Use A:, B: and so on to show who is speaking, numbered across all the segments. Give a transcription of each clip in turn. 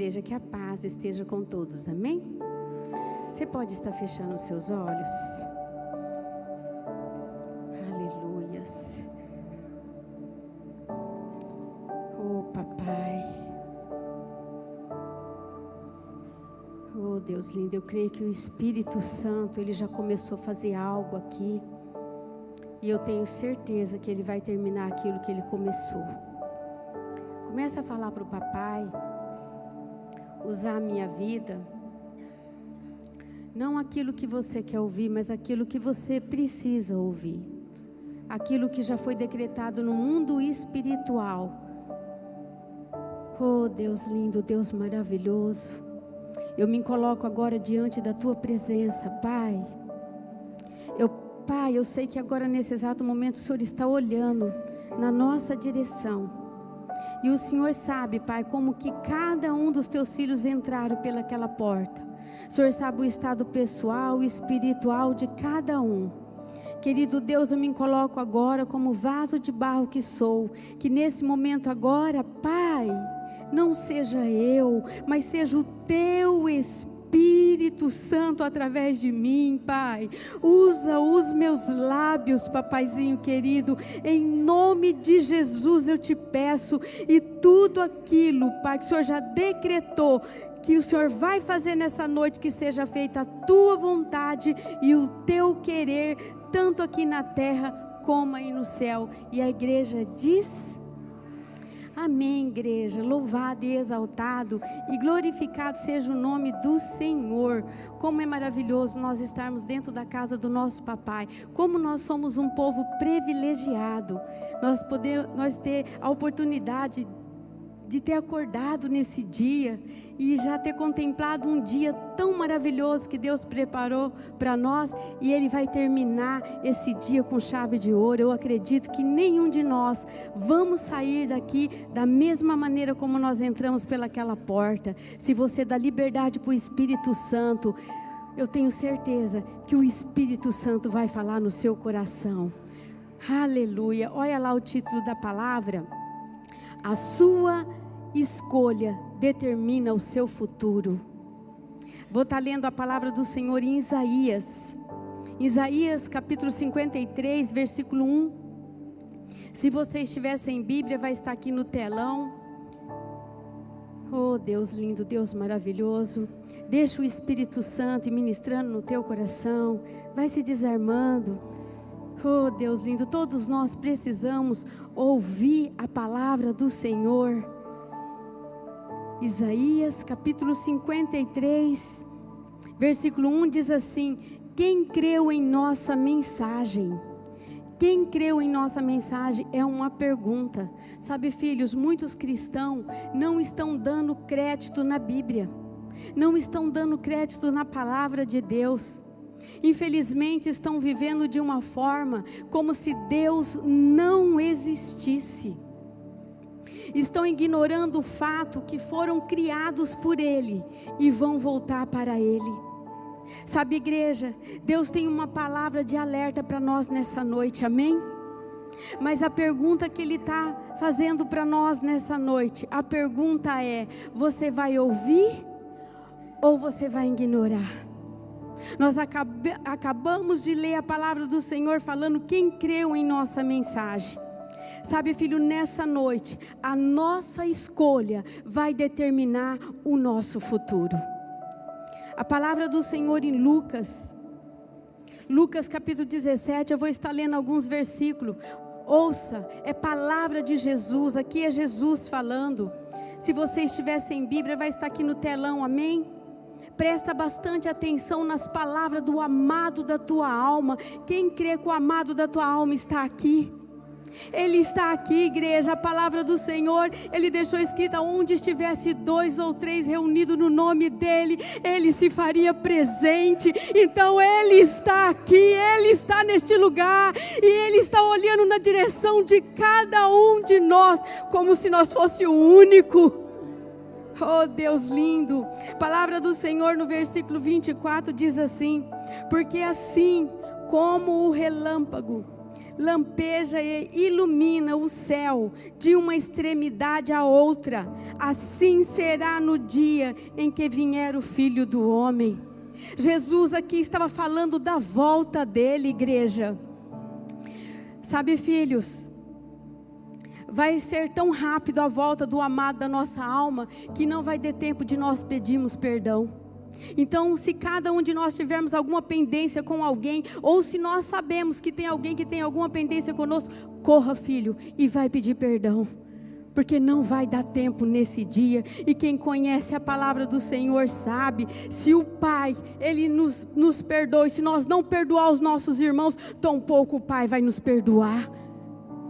A: igreja, que a paz esteja com todos, amém? Você pode estar fechando os seus olhos? Aleluias. Oh, papai. Oh, Deus lindo, eu creio que o Espírito Santo, Ele já começou a fazer algo aqui. E eu tenho certeza que Ele vai terminar aquilo que Ele começou. Comece a falar para o papai, usar a minha vida, não aquilo que você quer ouvir, mas aquilo que você precisa ouvir. Aquilo que já foi decretado no mundo espiritual. Oh, Deus lindo, Deus maravilhoso. Eu me coloco agora diante da Tua presença, Pai. Pai, eu sei que agora nesse exato momento o Senhor está olhando na nossa direção. E o Senhor sabe, Pai, como que cada um dos Teus filhos entraram pelaquela porta. O Senhor sabe o estado pessoal e espiritual de cada um. Querido Deus, eu me coloco agora como vaso de barro que sou. Que nesse momento agora, Pai, não seja eu, mas seja o Teu Espírito Santo através de mim, Pai. Usa os meus lábios, papaizinho querido, em nome de Jesus eu te peço. E tudo aquilo, Pai, que o Senhor já decretou, que o Senhor vai fazer nessa noite, que seja feita a Tua vontade e o Teu querer, tanto aqui na terra como aí no céu. E a igreja diz... Amém, igreja. Louvado e exaltado e glorificado seja o nome do Senhor. Como é maravilhoso nós estarmos dentro da casa do nosso papai. Como nós somos um povo privilegiado. Nós ter a oportunidade de ter acordado nesse dia e já ter contemplado um dia tão maravilhoso que Deus preparou para nós, e Ele vai terminar esse dia com chave de ouro. Eu acredito que nenhum de nós vamos sair daqui da mesma maneira como nós entramos pelaquela porta. Se você dá liberdade para o Espírito Santo, eu tenho certeza que o Espírito Santo vai falar no seu coração. Aleluia. Olha lá o título da palavra. A sua escolha determina o seu futuro. Vou estar lendo a palavra do Senhor em Isaías. Isaías capítulo 53, versículo 1. Se você estiver sem Bíblia, vai estar aqui no telão. Oh, Deus lindo, Deus maravilhoso. Deixa o Espírito Santo ministrando no teu coração. Vai se desarmando. Oh, Deus lindo, todos nós precisamos ouvir a palavra do Senhor. Isaías capítulo 53, versículo 1 diz assim: quem creu em nossa mensagem? Quem creu em nossa mensagem é uma pergunta. Sabe, filhos, muitos cristãos não estão dando crédito na Bíblia, não estão dando crédito na palavra de Deus. Infelizmente estão vivendo de uma forma como se Deus não existisse. Estão ignorando o fato que foram criados por Ele e vão voltar para Ele. Sabe, igreja, Deus tem uma palavra de alerta para nós nessa noite, amém? Mas a pergunta que Ele está fazendo para nós nessa noite, a pergunta é: você vai ouvir ou você vai ignorar? Nós acabamos de ler a palavra do Senhor falando quem creu em nossa mensagem. Sabe, filho, nessa noite a nossa escolha vai determinar o nosso futuro. A palavra do Senhor em Lucas capítulo 17, eu vou estar lendo alguns versículos. Ouça, é palavra de Jesus, aqui é Jesus falando. Se você estiver sem Bíblia, vai estar aqui no telão, amém? Presta bastante atenção nas palavras do amado da tua alma. Quem crê que o amado da tua alma está aqui? Ele está aqui, igreja. A palavra do Senhor, Ele deixou escrita: onde estivesse 2 ou 3 reunidos no nome dEle, Ele se faria presente. Então Ele está aqui, Ele está neste lugar, e Ele está olhando na direção de cada um de nós, como se nós fosse o único. Oh, Deus lindo. A palavra do Senhor no versículo 24 diz assim: porque assim como o relâmpago lampeja e ilumina o céu de uma extremidade à outra. Assim será no dia em que vier o Filho do Homem. Jesus aqui estava falando da volta dele, igreja. Sabe, filhos, vai ser tão rápido a volta do amado da nossa alma, que não vai ter tempo de nós pedirmos perdão. Então, se cada um de nós tivermos alguma pendência com alguém, ou se nós sabemos que tem alguém que tem alguma pendência conosco, corra, filho, e vai pedir perdão, porque não vai dar tempo nesse dia. E quem conhece a palavra do Senhor sabe, se o Pai, Ele nos perdoa, e se nós não perdoar os nossos irmãos, tampouco o Pai vai nos perdoar.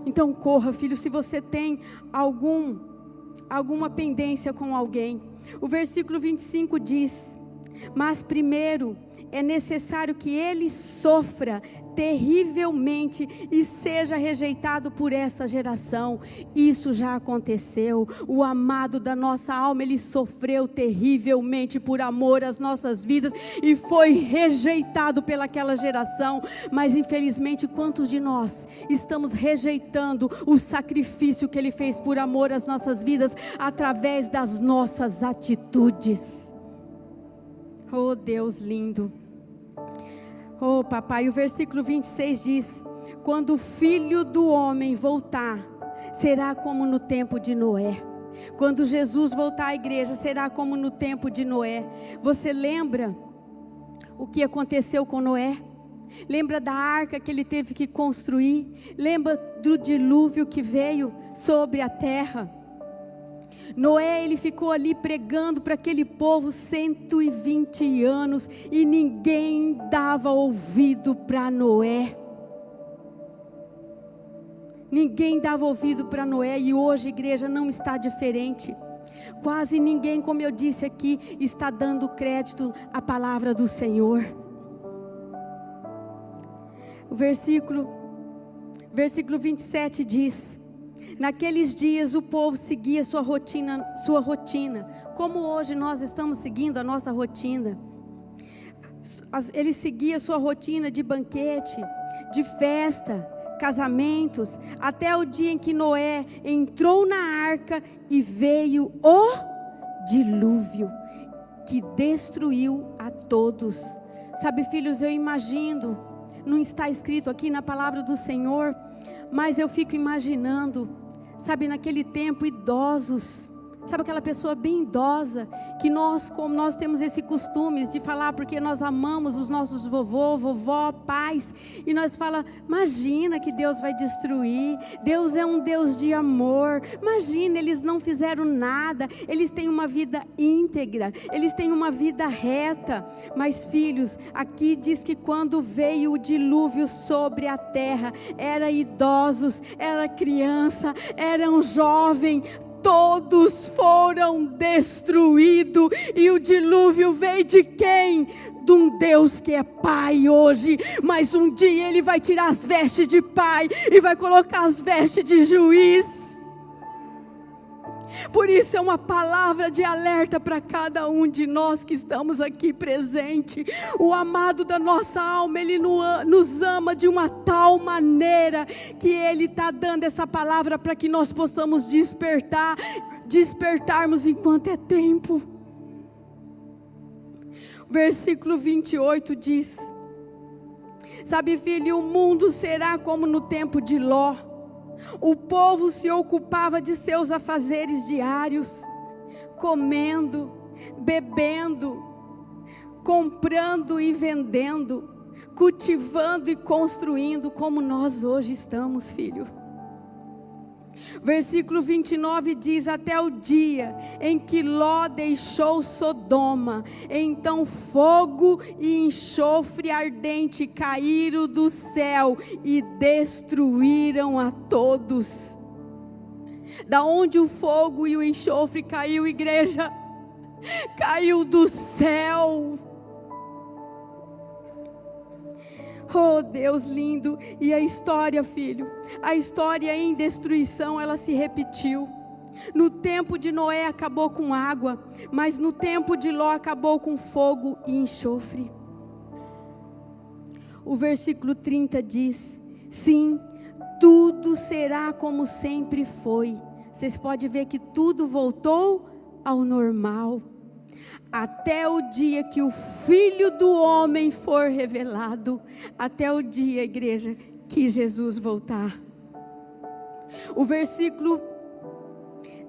A: Então corra, filho, se você tem alguma pendência com alguém. O versículo 25 diz: mas primeiro é necessário que ele sofra terrivelmente e seja rejeitado por essa geração. Isso já aconteceu. O amado da nossa alma, ele sofreu terrivelmente por amor às nossas vidas e foi rejeitado pelaquela geração. Mas infelizmente, quantos de nós estamos rejeitando o sacrifício que ele fez por amor às nossas vidas através das nossas atitudes? Oh, Deus lindo. Oh, papai, o versículo 26 diz: quando o Filho do Homem voltar, será como no tempo de Noé. Quando Jesus voltar à igreja, será como no tempo de Noé. Você lembra o que aconteceu com Noé? Lembra da arca que ele teve que construir? Lembra do dilúvio que veio sobre a terra? Noé, ele ficou ali pregando para aquele povo 120 anos e ninguém dava ouvido para Noé. Ninguém dava ouvido para Noé, e hoje, igreja, não está diferente. Quase ninguém, como eu disse aqui, está dando crédito à palavra do Senhor. O versículo 27 diz: naqueles dias o povo seguia sua rotina, como hoje nós estamos seguindo a nossa rotina. Ele seguia sua rotina de banquete, de festa, casamentos, até o dia em que Noé entrou na arca e veio o dilúvio, que destruiu a todos. Sabe, filhos, eu imagino, não está escrito aqui na palavra do Senhor, mas eu fico imaginando, sabe, naquele tempo, idosos, sabe aquela pessoa bem idosa, que como nós temos esse costume de falar, porque nós amamos os nossos vovó, pais, e nós falamos: imagina que Deus vai destruir, Deus é um Deus de amor, imagina, eles não fizeram nada, eles têm uma vida íntegra, eles têm uma vida reta. Mas filhos, aqui diz que quando veio o dilúvio sobre a terra, era idosos, era criança, era um jovem, todos foram destruídos. E o dilúvio veio de quem? De um Deus que é Pai hoje, mas um dia Ele vai tirar as vestes de Pai e vai colocar as vestes de juiz. Por isso é uma palavra de alerta para cada um de nós que estamos aqui presente. O amado da nossa alma, Ele nos ama de uma tal maneira que Ele está dando essa palavra para que nós possamos despertarmos enquanto é tempo. Versículo 28 diz: sabe, filho, o mundo será como no tempo de Ló. O povo se ocupava de seus afazeres diários, comendo, bebendo, comprando e vendendo, cultivando e construindo, como nós hoje estamos, filho. Versículo 29 diz: até o dia em que Ló deixou Sodoma, então fogo e enxofre ardente caíram do céu e destruíram a todos. Da onde o fogo e o enxofre caiu, igreja? Caiu do céu. Oh, Deus lindo. E a história, filho, a história em destruição, ela se repetiu. No tempo de Noé acabou com água, mas no tempo de Ló acabou com fogo e enxofre. O versículo 30 diz: sim, tudo será como sempre foi. Você pode ver que tudo voltou ao normal, até o dia que o Filho do Homem for revelado, até o dia, igreja, que Jesus voltar. O versículo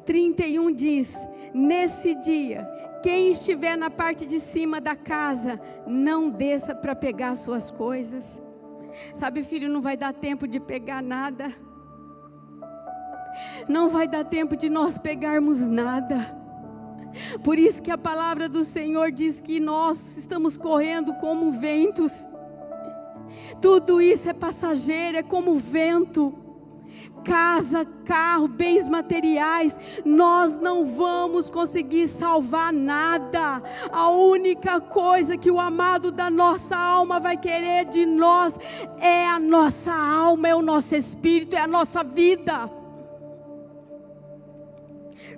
A: 31 diz: nesse dia, quem estiver na parte de cima da casa, não desça para pegar suas coisas. Sabe, filho, não vai dar tempo de pegar nada. Não vai dar tempo de nós pegarmos nada. Por isso que a palavra do Senhor diz que nós estamos correndo como ventos. Tudo isso é passageiro, é como vento. Casa, carro, bens materiais, nós não vamos conseguir salvar nada. A única coisa que o amado da nossa alma vai querer de nós é a nossa alma, é o nosso espírito, é a nossa vida.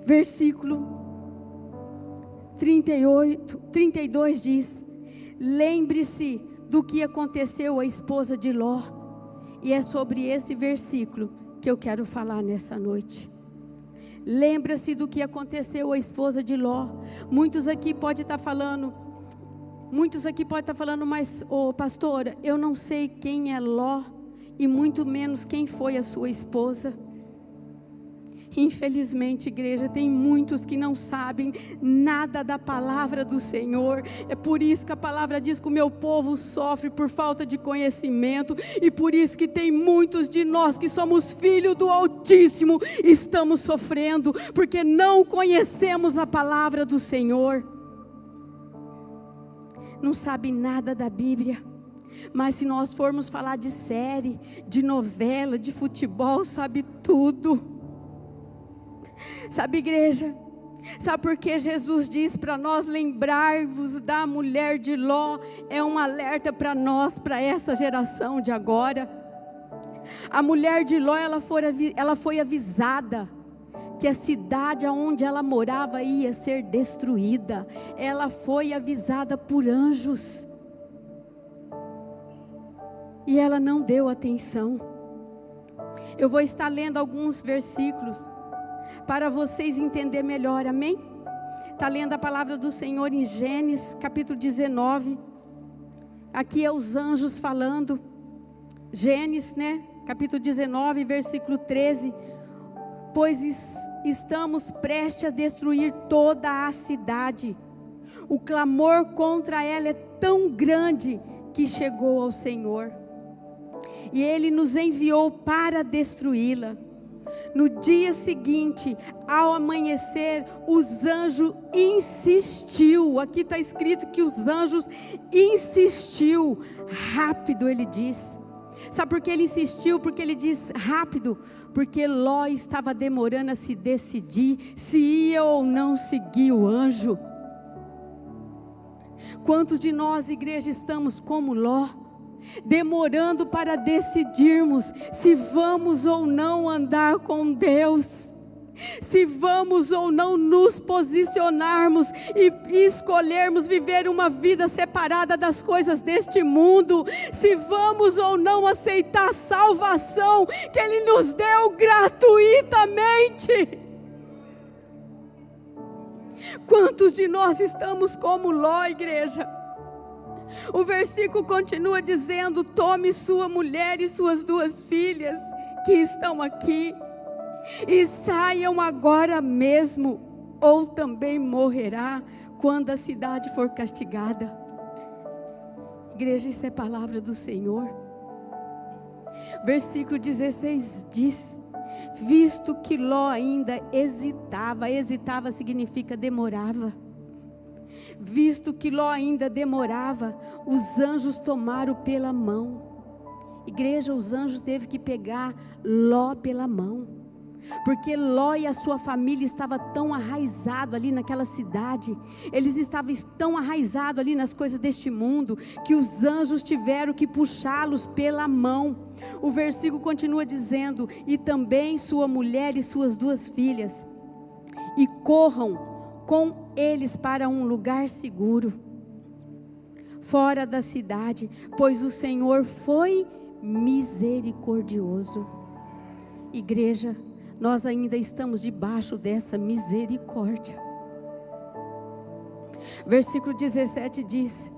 A: Versículo 32 diz: lembre-se do que aconteceu à esposa de Ló. E é sobre esse versículo que eu quero falar nessa noite. Lembra-se do que aconteceu à esposa de Ló. Muitos aqui podem estar falando, mas, pastora, eu não sei quem é Ló, e muito menos quem foi a sua esposa. Infelizmente, igreja, tem muitos que não sabem nada da palavra do Senhor. É por isso que a palavra diz que o meu povo sofre por falta de conhecimento. E por isso que tem muitos de nós que somos filhos do Altíssimo, estamos sofrendo, porque não conhecemos a palavra do Senhor. Não sabe nada da Bíblia. Mas se nós formos falar de série, de novela, de futebol, sabe tudo. Sabe, igreja, sabe por que Jesus diz para nós lembrar-vos da mulher de Ló? É um alerta para nós, para essa geração de agora. A mulher de Ló, ela foi avisada que a cidade onde ela morava ia ser destruída. Ela foi avisada por anjos, e ela não deu atenção. Eu vou estar lendo alguns versículos para vocês entenderem melhor, amém? Está lendo a palavra do Senhor em Gênesis capítulo 19, aqui é os anjos falando. Gênesis, capítulo 19, versículo 13, pois estamos prestes a destruir toda a cidade, o clamor contra ela é tão grande que chegou ao Senhor, e Ele nos enviou para destruí-la. No dia seguinte, ao amanhecer, os anjos insistiu. Aqui está escrito que os anjos insistiu. Rápido, ele diz. Sabe por que ele insistiu? Porque ele diz rápido. Porque Ló estava demorando a se decidir se ia ou não seguir o anjo. Quantos de nós, igreja, estamos como Ló? Demorando para decidirmos se vamos ou não andar com Deus, se vamos ou não nos posicionarmos e escolhermos viver uma vida separada das coisas deste mundo, se vamos ou não aceitar a salvação que Ele nos deu gratuitamente. Quantos de nós estamos como Ló, igreja? O versículo continua dizendo: tome sua mulher e suas 2 filhas que estão aqui e saiam agora mesmo, ou também morrerá quando a cidade for castigada. Igreja, isso é palavra do Senhor. Versículo 16 diz: visto que Ló ainda hesitava significa demorava. Visto que Ló ainda demorava, os anjos tomaram pela mão. Igreja, os anjos teve que pegar Ló pela mão, porque Ló e a sua família estavam tão arraizados ali naquela cidade, eles estavam tão arraizados ali nas coisas deste mundo, que os anjos tiveram que puxá-los pela mão. O versículo continua dizendo: e também sua mulher e suas 2 filhas, e corram com eles para um lugar seguro, fora da cidade, pois o Senhor foi misericordioso. Igreja, nós ainda estamos debaixo dessa misericórdia. Versículo 17 diz: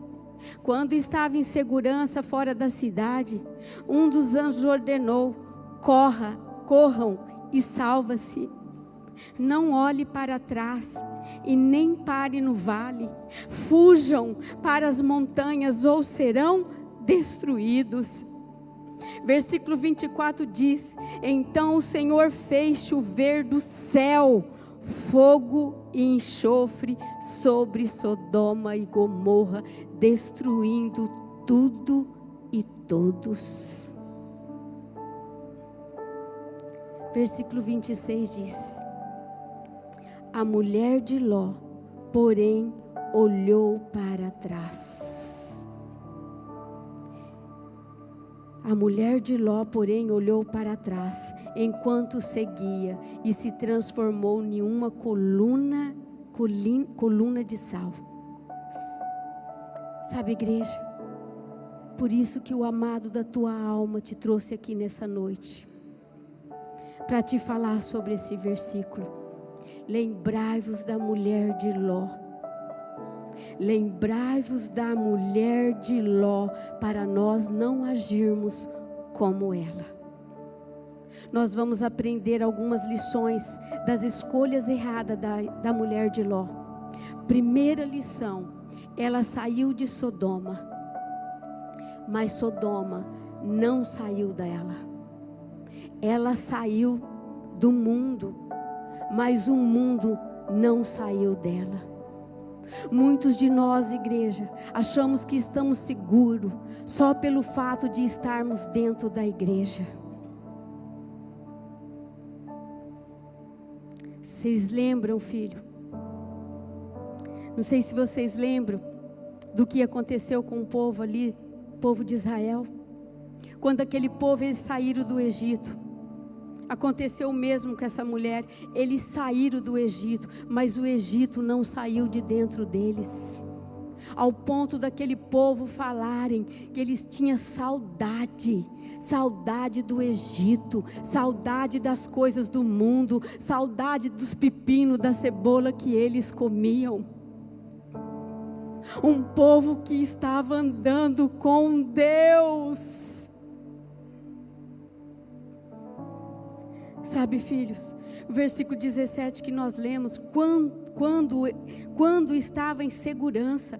A: quando estava em segurança fora da cidade, um dos anjos ordenou: corram e salva-se. Não olhe para trás e nem pare no vale. Fujam para as montanhas ou serão destruídos. Versículo 24 diz: então o Senhor fez chover do céu fogo e enxofre sobre Sodoma e Gomorra, destruindo tudo e todos. Versículo 26 diz: a mulher de Ló, porém, olhou para trás. A mulher de Ló, porém, olhou para trás, enquanto seguia, e se transformou em uma coluna de sal. Sabe, igreja, por isso que o amado da tua alma te trouxe aqui nessa noite, para te falar sobre esse versículo. Lembrai-vos da mulher de Ló. Lembrai-vos da mulher de Ló, para nós não agirmos como ela. Nós vamos aprender algumas lições das escolhas erradas da mulher de Ló. Primeira lição: ela saiu de Sodoma, mas Sodoma não saiu dela. Ela saiu do mundo, mas o mundo não saiu dela. Muitos de nós, igreja, achamos que estamos seguros só pelo fato de estarmos dentro da igreja. Vocês lembram, filho? Não sei se vocês lembram do que aconteceu com o povo ali, o povo de Israel. Quando aquele povo, eles saíram do Egito. Aconteceu o mesmo com essa mulher. Eles saíram do Egito, mas o Egito não saiu de dentro deles. Ao ponto daquele povo falarem que eles tinham saudade do Egito, saudade das coisas do mundo, saudade dos pepinos, da cebola que eles comiam. Um povo que estava andando com Deus. Sabe, filhos, o versículo 17 que nós lemos, quando estava em segurança,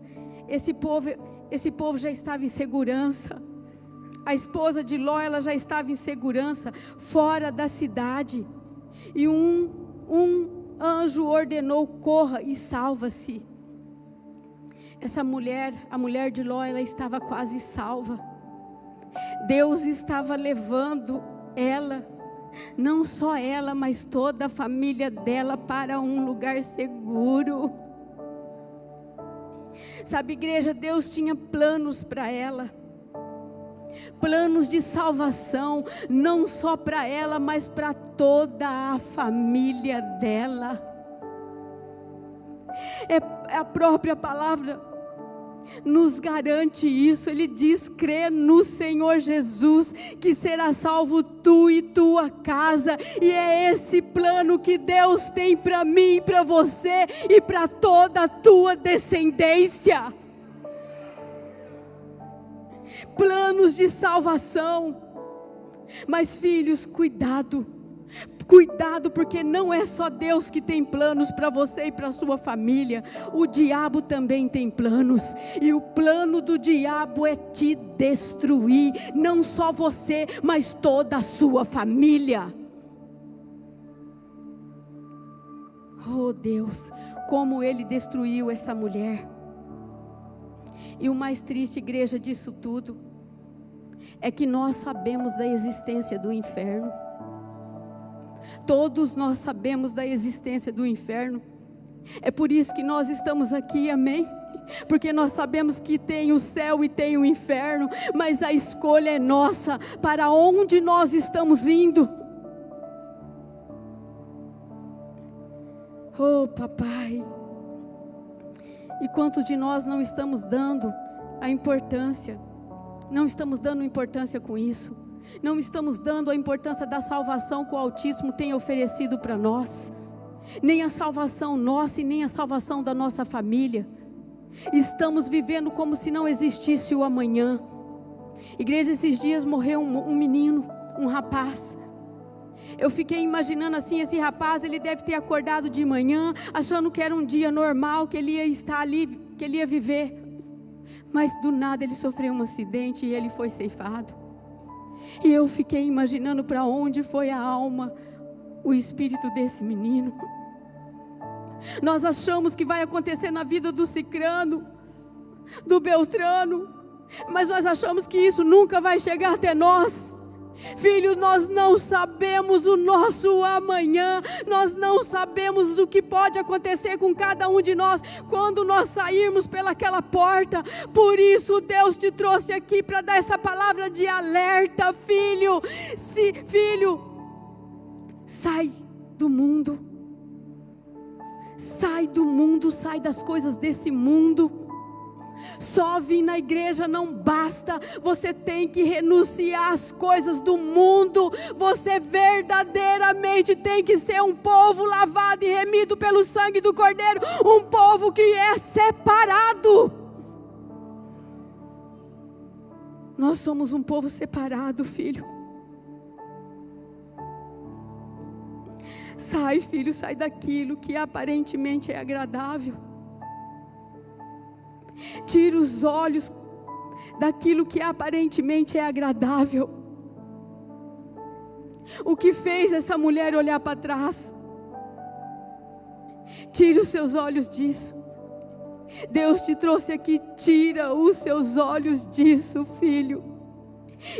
A: esse povo já estava em segurança. A esposa de Ló, ela já estava em segurança, fora da cidade. E um anjo ordenou: corra e salva-se. Essa mulher, a mulher de Ló, ela estava quase salva. Deus estava levando ela, não só ela, mas toda a família dela, para um lugar seguro. Sabe, igreja, Deus tinha planos para ela, planos de salvação, não só para ela, mas para toda a família dela. A própria palavra nos garante isso. Ele diz: crê no Senhor Jesus, que será salvo tu e tua casa. E é esse plano que Deus tem para mim, para você e para toda a tua descendência. Planos de salvação. Mas, filhos, cuidado, porque não é só Deus que tem planos para você e para a sua família. O diabo também tem planos, e o plano do diabo é te destruir, não só você, mas toda a sua família. Oh Deus, como ele destruiu essa mulher. E o mais triste, igreja, disso tudo é que nós sabemos da existência do inferno. Todos nós sabemos da existência do inferno. É por isso que nós estamos aqui, amém? Porque nós sabemos que tem o céu e tem o inferno, mas a escolha é nossa, para onde nós estamos indo. Oh papai, e quantos de nós não estamos dando a importância, não estamos dando importância com isso? não estamos dando a importância da salvação que o Altíssimo tem oferecido para nós, nem a salvação nossa e nem a salvação da nossa família. Estamos vivendo como se não existisse o amanhã. Igreja, esses dias morreu um menino, um rapaz. Eu fiquei imaginando assim, esse rapaz, ele deve ter acordado de manhã, achando que era um dia normal, que ele ia estar ali, que ele ia viver. Mas do nada ele sofreu um acidente e ele foi ceifado. E eu fiquei imaginando para onde foi a alma, o espírito desse menino. Nós achamos que vai acontecer na vida do cicrano, do beltrano, mas nós achamos que isso nunca vai chegar até nós. Filho, nós não sabemos o nosso amanhã, nós não sabemos o que pode acontecer com cada um de nós quando nós sairmos pelaquela porta. Por isso Deus te trouxe aqui para dar essa palavra de alerta, filho. Filho, sai do mundo, sai do mundo, sai das coisas desse mundo. Só vir na igreja não basta, você tem que renunciar às coisas do mundo. Você verdadeiramente tem que ser um povo lavado e remido pelo sangue do Cordeiro, um povo que é separado. Nós somos um povo separado, filho. Sai, filho, sai daquilo que aparentemente é agradável. Tira os olhos daquilo que aparentemente é agradável. O que fez essa mulher olhar para trás? Tira os seus olhos disso. Deus te trouxe aqui, tira os seus olhos disso, filho.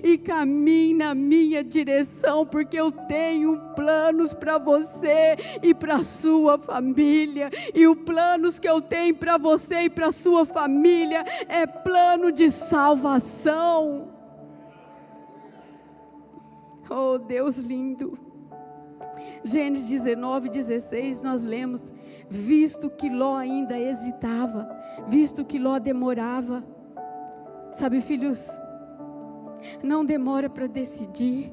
A: E caminhe na minha direção, porque eu tenho planos para você e para a sua família. E os planos que eu tenho para você e para a sua família é plano de salvação. Oh, Deus lindo. Gênesis 19:16 nós lemos: visto que Ló ainda hesitava, visto que Ló demorava. Sabe, filhos, não demora para decidir.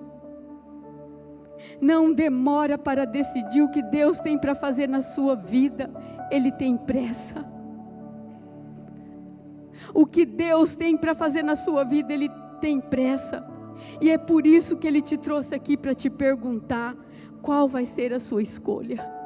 A: Não demora para decidir o que Deus tem para fazer na sua vida. Ele tem pressa. O que Deus tem para fazer na sua vida, Ele tem pressa. E é por isso que Ele te trouxe aqui para te perguntar: qual vai ser a sua escolha?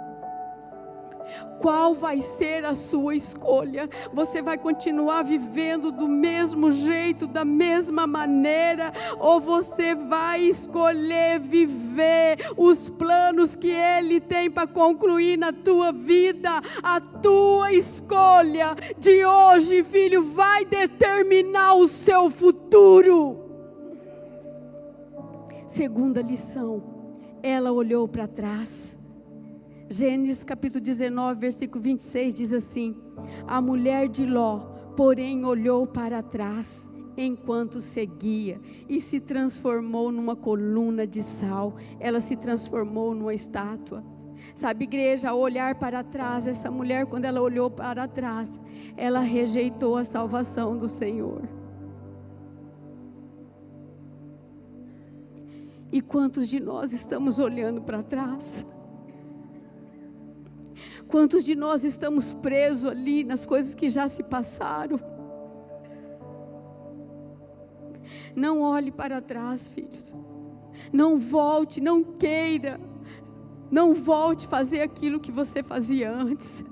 A: Qual vai ser a sua escolha? Você vai continuar vivendo do mesmo jeito, da mesma maneira, ou você vai escolher viver os planos que Ele tem para concluir na tua vida? A tua escolha de hoje, filho, vai determinar o seu futuro. Segunda lição, ela olhou para trás. Gênesis capítulo 19, versículo 26 diz assim: a mulher de Ló, porém, olhou para trás enquanto seguia e se transformou numa coluna de sal. Ela se transformou numa estátua. Sabe, igreja, ao olhar para trás, essa mulher, quando ela olhou para trás, ela rejeitou a salvação do Senhor. E quantos de nós estamos olhando para trás? Quantos de nós estamos presos ali nas coisas que já se passaram? Não olhe para trás, filhos. Não volte, não queira. Não volte a fazer aquilo que você fazia antes.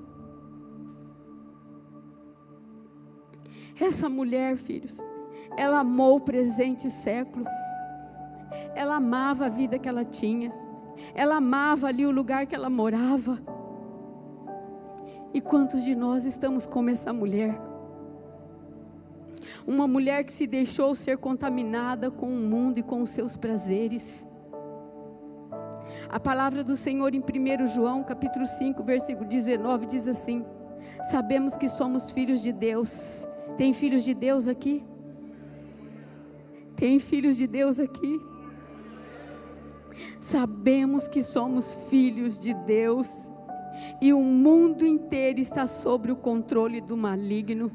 A: Essa mulher, filhos, ela amou o presente século. Ela amava a vida que ela tinha. Ela amava ali o lugar que ela morava. E quantos de nós estamos como essa mulher? Uma mulher que se deixou ser contaminada com o mundo e com os seus prazeres. A palavra do Senhor em 1 João capítulo 5, versículo 19 diz assim: sabemos que somos filhos de Deus. Tem filhos de Deus aqui? Tem filhos de Deus aqui? Sabemos que somos filhos de Deus. E o mundo inteiro está sob o controle do maligno.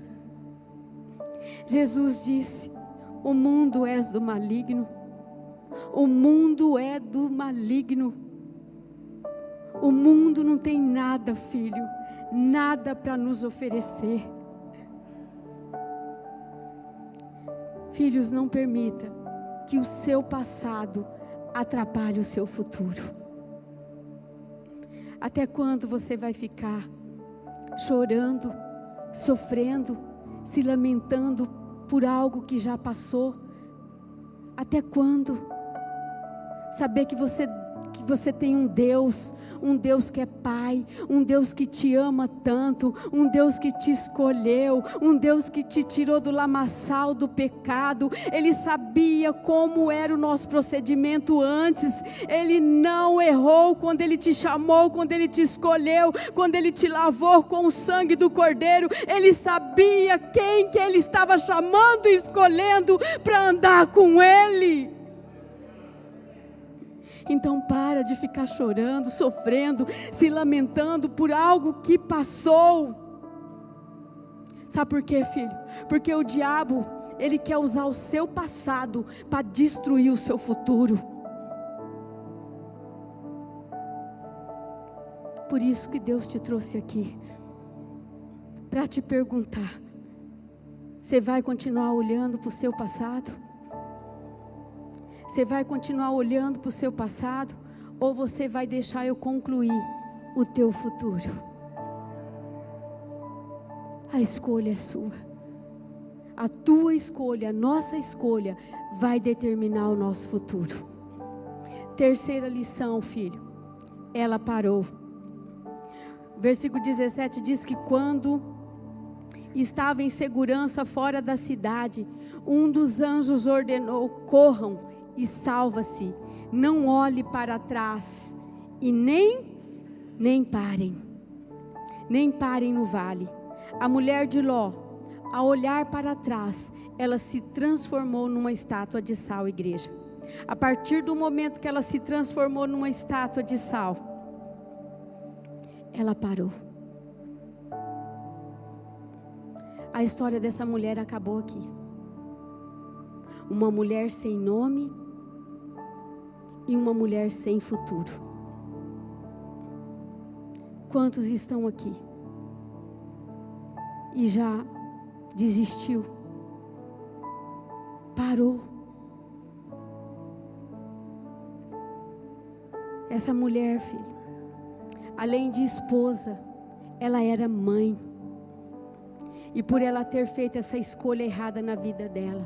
A: Jesus disse: o mundo é do maligno. O mundo é do maligno. O mundo não tem nada, filho, nada para nos oferecer. Filhos, não permita que o seu passado atrapalhe o seu futuro. Até quando você vai ficar chorando, sofrendo, se lamentando por algo que já passou? Até quando? Saber que você tem um Deus que é Pai, um Deus que te ama tanto, um Deus que te escolheu, um Deus que te tirou do lamaçal do pecado. Ele sabia como era o nosso procedimento antes. Ele não errou quando Ele te chamou, quando Ele te escolheu, quando Ele te lavou com o sangue do Cordeiro. Ele sabia quem que Ele estava chamando e escolhendo para andar com Ele. Então para de ficar chorando, sofrendo, se lamentando por algo que passou. Sabe por quê, filho? Porque o diabo, ele quer usar o seu passado para destruir o seu futuro. Por isso que Deus te trouxe aqui, para te perguntar: você vai continuar olhando para o seu passado? Você vai continuar olhando para o seu passado? Ou você vai deixar eu concluir o teu futuro? A escolha é sua. A tua escolha, a nossa escolha vai determinar o nosso futuro. Terceira lição, filho. Ela parou. Versículo 17 diz que quando estava em segurança fora da cidade, um dos anjos ordenou: corram e salva-se, não olhe para trás e nem parem no vale. A mulher de Ló, ao olhar para trás, ela se transformou numa estátua de sal, igreja. A partir do momento que ela se transformou numa estátua de sal, ela parou. A história dessa mulher acabou aqui. Uma mulher sem nome e uma mulher sem futuro. Quantos estão aqui e já desistiu? Parou. Essa mulher, filho, além de esposa, ela era mãe. E por ela ter feito essa escolha errada na vida dela,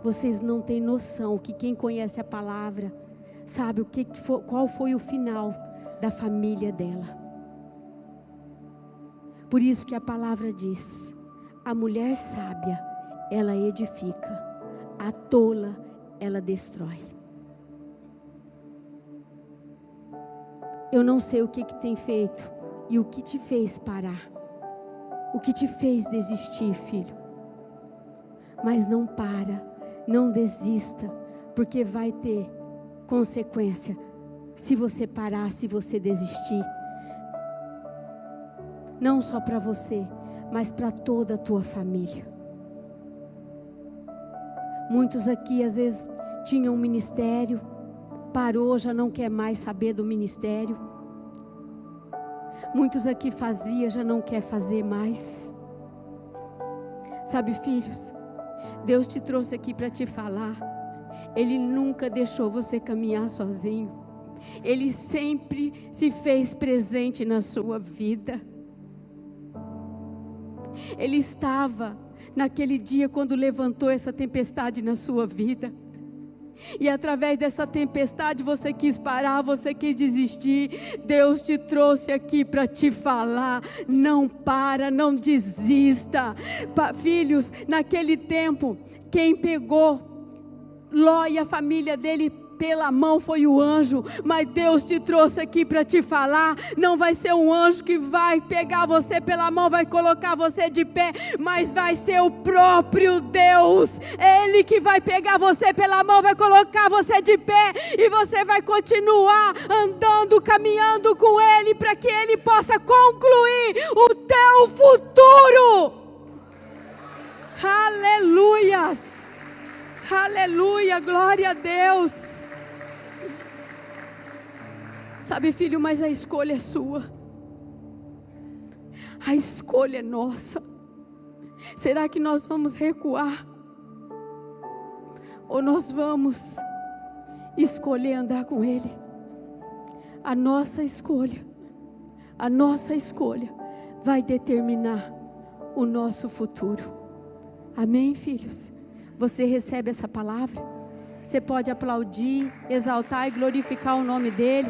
A: vocês não têm noção que quem conhece a palavra sabe qual foi o final da família dela. Por isso que a palavra diz: a mulher sábia, ela edifica, a tola, ela destrói. Eu não sei o que tem feito e o que te fez parar, o que te fez desistir, filho. Mas não para, não desista, porque vai ter consequência se você parar, se você desistir. Não só para você, mas para toda a tua família. Muitos aqui às vezes tinham um ministério, parou, já não quer mais saber do ministério. Muitos aqui fazia, já não quer fazer mais. Sabe, filhos, Deus te trouxe aqui para te falar. Ele nunca deixou você caminhar sozinho. Ele sempre se fez presente na sua vida. Ele estava naquele dia quando levantou essa tempestade na sua vida. E através dessa tempestade você quis parar, você quis desistir. Deus te trouxe aqui para te falar: não para, não desista. Filhos, naquele tempo, quem pegou Ló e a família dele pela mão foi o anjo, mas Deus te trouxe aqui para te falar: não vai ser um anjo que vai pegar você pela mão, vai colocar você de pé, mas vai ser o próprio Deus. Ele que vai pegar você pela mão, vai colocar você de pé, e você vai continuar andando, caminhando com Ele, para que Ele possa concluir o teu futuro. Aleluias, aleluia, glória a Deus. Sabe, filho, mas a escolha é sua. A escolha é nossa. Será que nós vamos recuar? Ou nós vamos escolher andar com Ele? A nossa escolha vai determinar o nosso futuro. Amém, filhos? Você recebe essa palavra? Você pode aplaudir, exaltar e glorificar o nome dEle.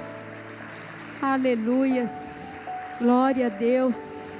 A: Aleluias, glória a Deus.